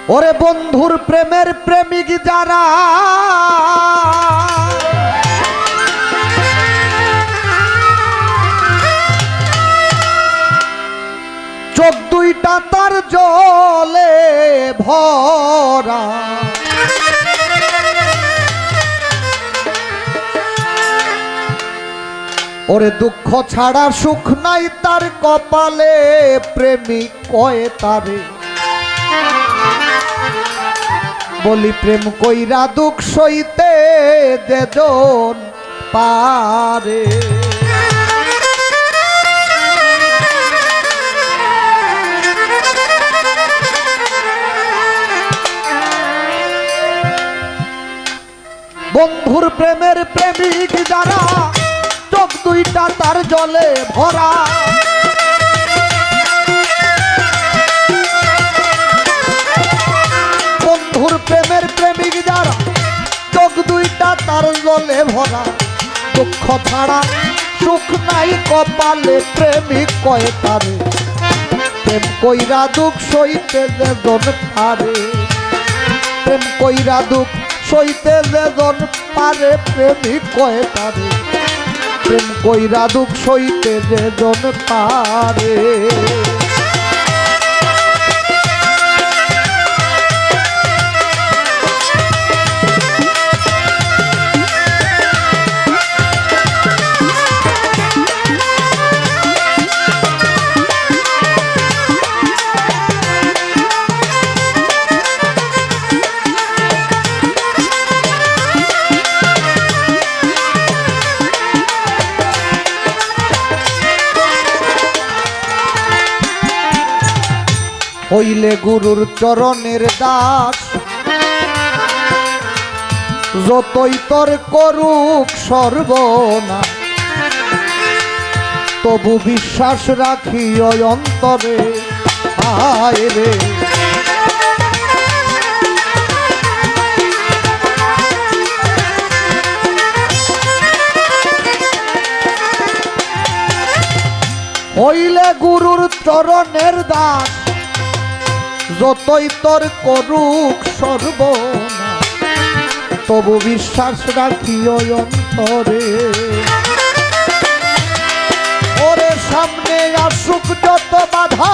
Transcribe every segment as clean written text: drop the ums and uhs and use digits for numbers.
ওরে বন্ধুর প্রেমের প্রেমিক যারা চোখ দুইটা তার জলে ভরা ওরে দুঃখ ছাড়া সুখ নাই তার কপালে প্রেমিক কয়ে তারে বলি প্রেম কইরা দুঃখ সইতে যেজন পারে বন্ধুর প্রেমের প্রেমিক যারা চোখ দুইটা তার জলে ভরা বন্ধুর প্রেমের প্রেমিক যারা চোখ দুইটা তার জলে ভরা দুঃখ ছাড়া সুখ নাই কপালে প্রেমিক কয়ে তারে প্রেম কইরা দুঃখ সইতে যেজন পারে প্রেম কইরা দুঃখ সইতে যেজন পারে প্রেমিক কয়ে তারে প্রেম কইরা দুঃখ সইতে যেজন পারে হইলে গুরুর চরণের দাস যতই তোর করুক সর্বনাশ তবু বিশ্বাস রাখি ওই অন্তরে আয় রে হইলে গুরুর চরণের দাস যতই তোর করুক সর্বনাশ তবু বিশ্বাস রাখি ওই অন্তরে ওরে সামনে আসুক যত বাধা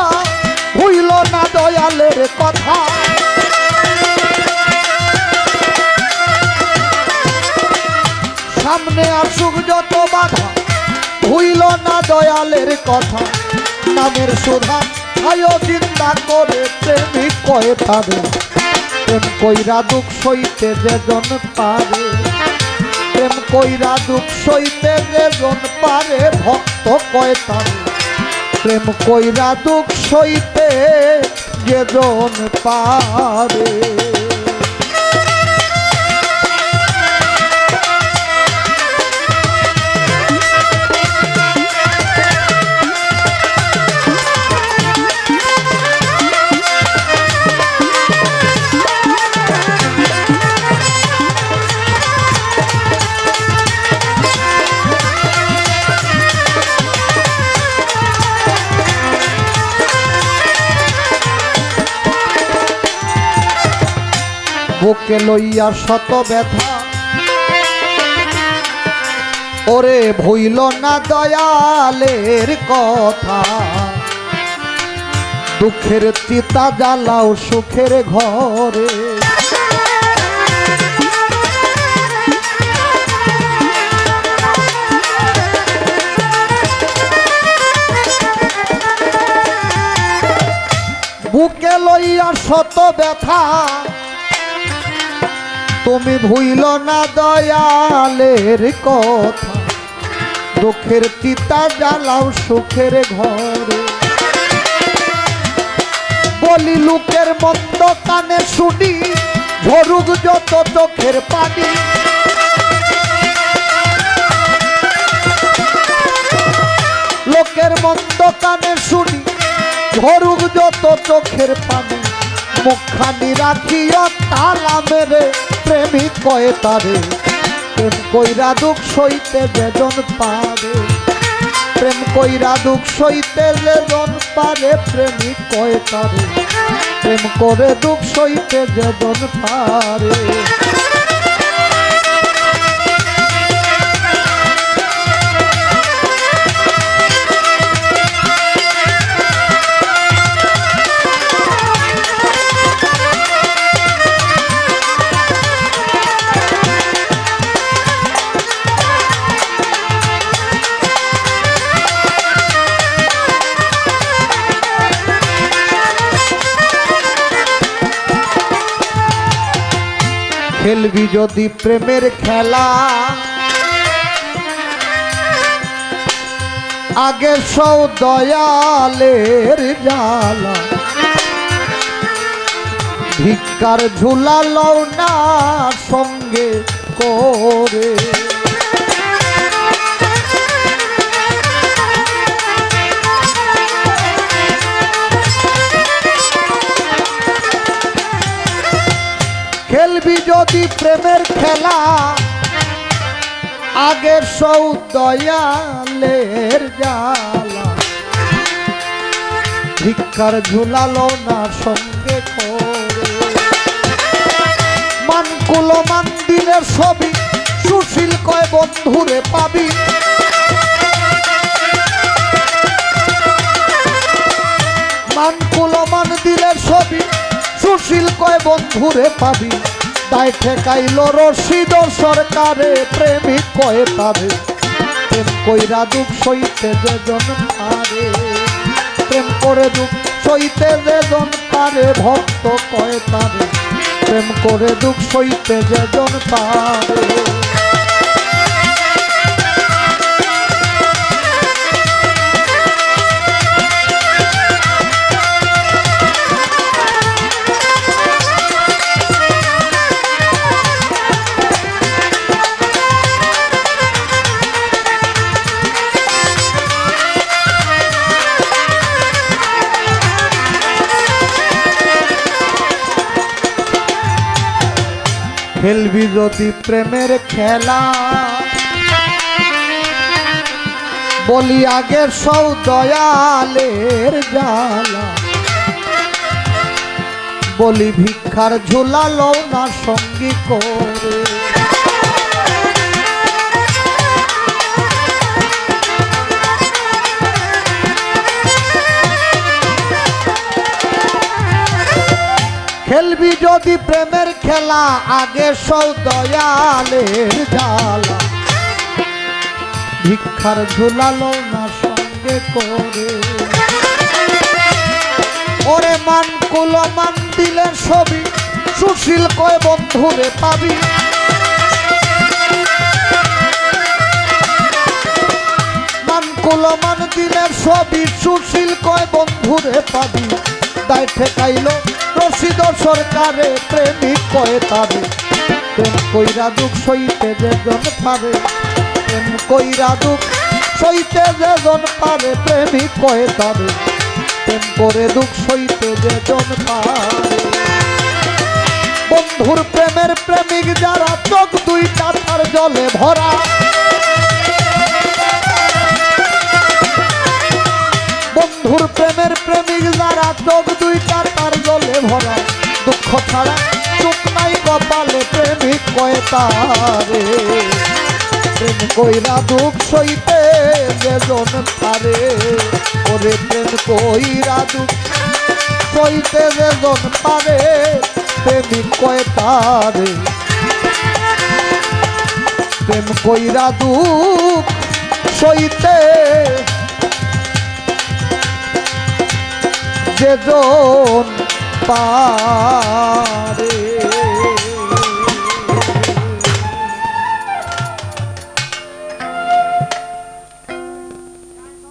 হইল না দয়ালের কথা সামনে আসুক যত বাধা হইল না দয়ালের কথা নামের সুধা আয়ো চিন্তা করে প্রেমিক কয়ে তারে প্রেম কইরা দুঃখ সইতে যেজন পারে প্রেম কইরা দুঃখ সইতে যেজন পারে ভক্ত কয়ে তারে প্রেম কইরা দুঃখ সইতে যেজন পারে বুকে লইয়া শত ব্যথা ওরে ভুইল না দয়ালের কথা দুঃখের চিতা জ্বালাও সুখের ঘরে বুকে লইয়া শত ব্যথা তুমি ভুইল না দয়ালের কথা দুঃখের চিতা জ্বালাও সুখের ঘরে বলি লোকের মন্দ কানে শুনি ঝরুক যত চোখের পানি লোকের মন্দ কানে শুনি ঝরুক যত চোখের পানি মুখখানি রাখিও তালা মেরে প্রেমিক কয়ে তারে প্রেম কইরা দুঃখ সইতে যেজন পারে প্রেম কইরা দুঃখ সইতে যেজন পারে প্রেমিক কয় তারে প্রেম করে দুঃখ সইতে যেজন পারে খেলবি যদি প্রেমের খেলা আগে সৌ দয়ালের জ্বালা ভিক্ষার ঝুলা লও না সঙ্গে করে খেলবি যদি প্রেমের খেলা আগের সৌ দয়ালের জ্বালা ভিক্ষার ঝুলালো না সঙ্গে করে মানকুল মান দিনের ছবি সুশীল কয় বন্ধুরে পাবি মানকুল মান দিলের ছবি সুশীল কয় বন্ধুরে পাবি তাই ঠেকাইল রশিদ সরকারে প্রেমিক কয় তারে প্রেম কইরা দুঃখ সইতে যেজন পারে প্রেম করে দুঃখ সইতে যেজন পারে ভক্ত কয় তারে প্রেম করে দুঃখ সইতে যেজন পারে খেলবি যদি প্রেমের খেলা বলি আগের সৌ দয়ালের জ্বালা বলি ভিক্ষার ঝুলালো না সঙ্গী করে খেলবি যদি প্রেমের খেলা আগে সৌ দয়ালের জ্বালা ভিক্ষার ঝুলালো না সঙ্গে করে ওরে মান কুল মান দিলের ছবি সুশীল কয় বন্ধুরে পাবি মান কুল মান দিলের ছবি সুশীল কয় বন্ধুরে পাবি দায় ঠেকাইল রশিদ সরকারে প্রেমিক কয় তারে প্রেম কইরা দুঃখ সইতে যেজন পারে প্রেম কইরা দুঃখ সইতে যেজন পারে প্রেমিক কয় তারে প্রেম করে দুঃখ সইতে যেজন পারে বন্ধুর প্রেমের প্রেমিক যারা চোখ দুইটা তার জলে ভরা বন্ধুর প্রেমের প্রেমিক যারা চোখ দুইটা তার জলে ভরা দুঃখ ছাড়া চোখ নাই কপালে প্রেমিক কয় তারে প্রেম কইরা দুঃখ সইতে যেজন পারে ওরে প্রেম কইরা দুঃখ সইতে যেজন পারে প্রেমিক কয় তারে প্রেম কইরা দুঃখ সইতে যেজন পারে